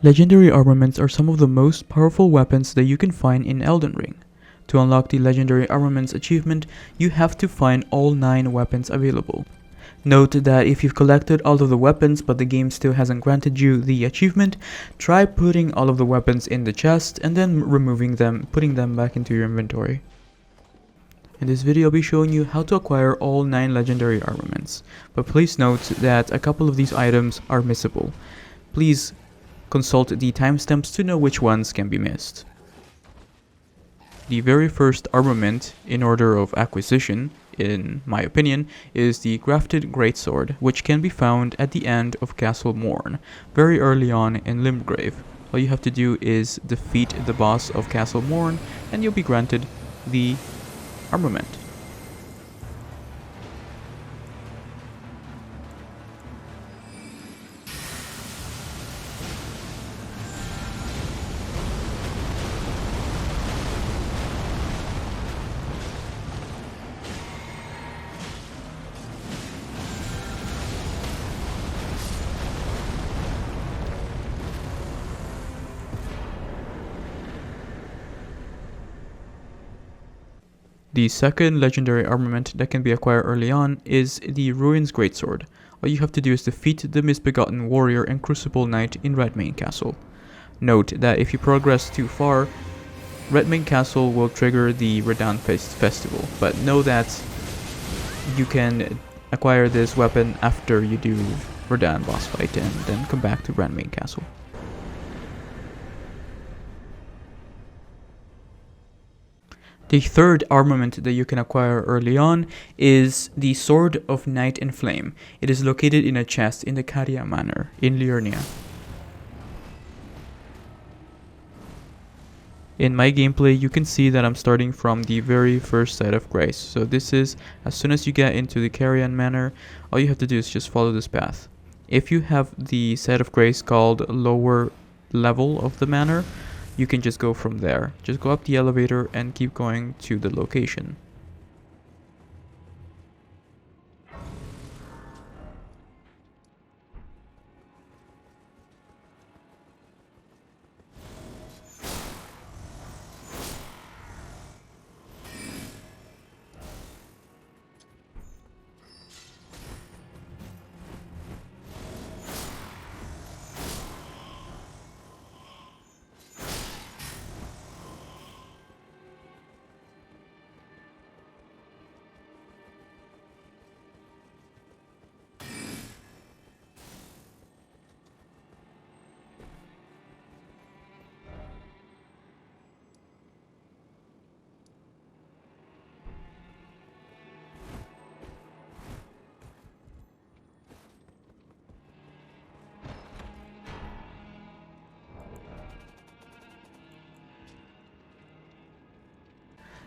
Legendary armaments are some of the most powerful weapons that you can find in Elden Ring. To unlock the Legendary Armaments achievement, you have to find all 9 weapons available. Note that if you've collected all of the weapons but the game still hasn't granted you the achievement, try putting all of the weapons in the chest and then removing them, putting them back into your inventory. In this video I'll be showing you how to acquire all 9 Legendary Armaments, but please note that a couple of these items are missable. Please consult the timestamps to know which ones can be missed. The very first armament in order of acquisition, in my opinion, is the Grafted Greatsword, which can be found at the end of Castle Morne, very early on in Limgrave. All you have to do is defeat the boss of Castle Morne and you'll be granted the armament. The second legendary armament that can be acquired early on is the Ruin's Greatsword. All you have to do is defeat the Misbegotten warrior and Crucible knight in Redmane Castle. Note that if you progress too far, Redmane Castle will trigger the Redound Festival, but know that you can acquire this weapon after you do Redound boss fight and then come back to Redmane Castle. The third armament that you can acquire early on is the Sword of Night and Flame. It is located in a chest in the Caria Manor in Liurnia. In my gameplay, you can see that I'm starting from the very first site of grace. So this is, as soon as you get into the Caria Manor, all you have to do is just follow this path. If you have the site of grace called lower level of the manor, you can just go from there. Just go up the elevator and keep going to the location.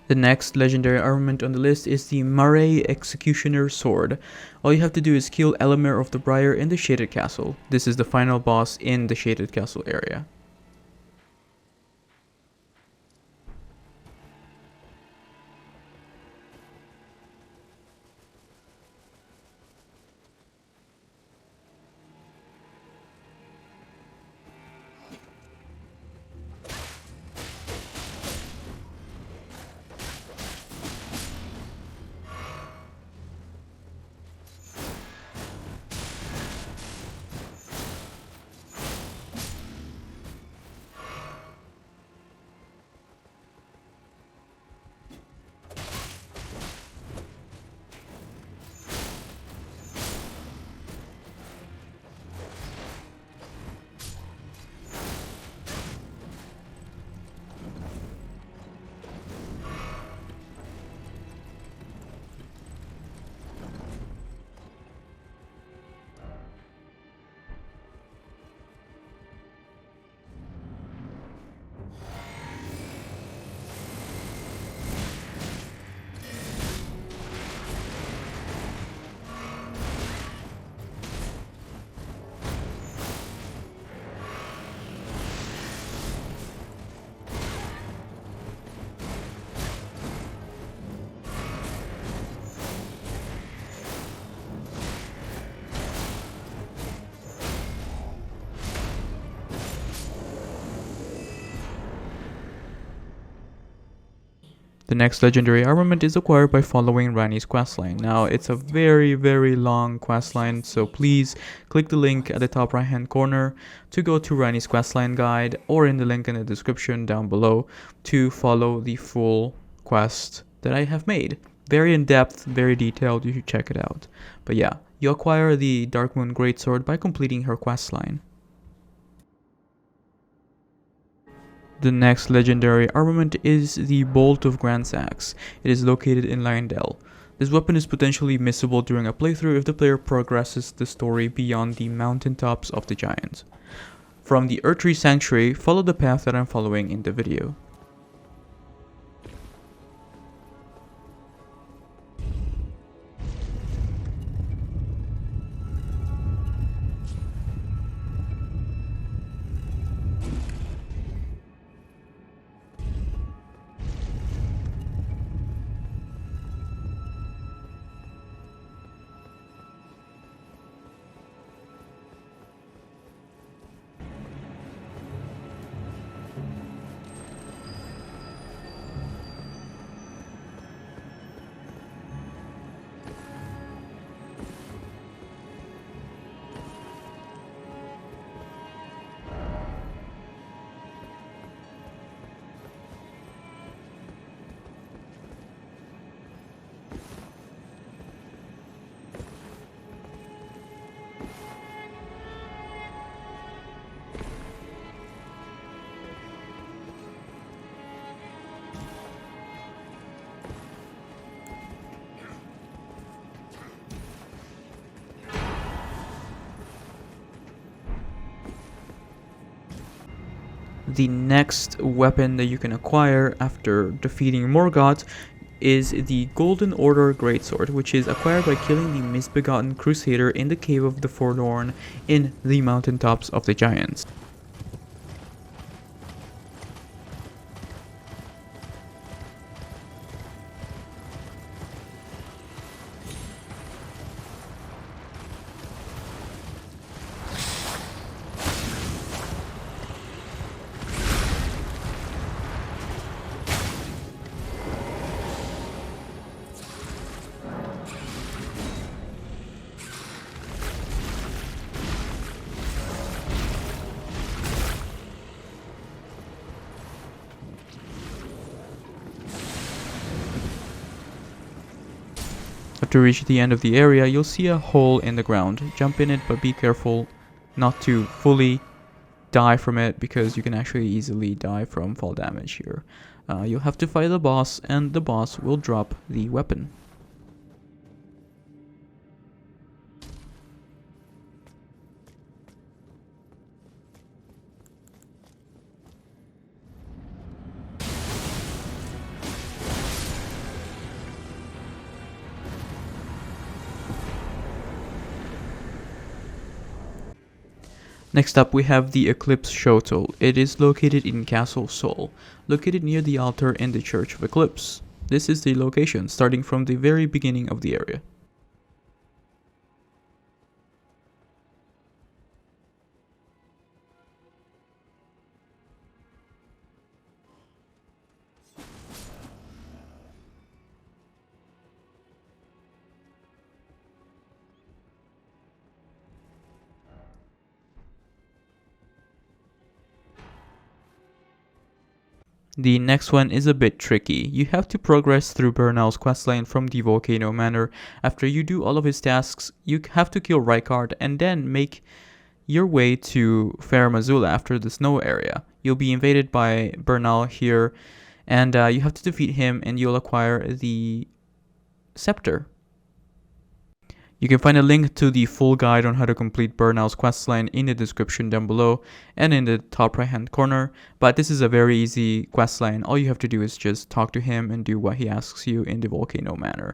The next legendary armament on the list is the Marais Executioner Sword. All you have to do is kill Elemer of the Briar in the Shaded Castle. This is the final boss in the Shaded Castle area. The next legendary armament is acquired by following Ranni's questline. Now, it's a very long questline, so please click the link at the top right hand corner to go to Ranni's questline guide, or in the link in the description down below to follow the full quest that I have made. Very in-depth, very detailed, you should check it out. But yeah, you acquire the Dark Moon Greatsword by completing her questline. The next legendary armament is the Bolt of Gransax. It is located in Leyndell. This weapon is potentially missable during a playthrough if the player progresses the story beyond the Mountaintops of the Giants. From the Earthtree Sanctuary, follow the path that I'm following in the video. The next weapon that you can acquire after defeating Morgoth is the Golden Order Greatsword, which is acquired by killing the Misbegotten Crusader in the Cave of the Forlorn in the Mountaintops of the Giants. After you reach the end of the area, you'll see a hole in the ground. Jump in it, but be careful not to fully die from it, because you can actually easily die from fall damage here. You'll have to fight the boss, and the boss will drop the weapon. Next up, we have the Eclipse Shotel. It is located in Castle Sol, located near the altar in the Church of Eclipse. This is the location, starting from the very beginning of the area. The next one is a bit tricky. You have to progress through Bernahl's questline from the Volcano Manor. After you do all of his tasks, you have to kill Rykard and then make your way to Farum Azula after the snow area. You'll be invaded by Bernahl here, and you have to defeat him, and you'll acquire the Scepter. You can find a link to the full guide on how to complete Bernahl's questline in the description down below and in the top right hand corner, but this is a very easy questline. All you have to do is just talk to him and do what he asks you in the Volcano Manor.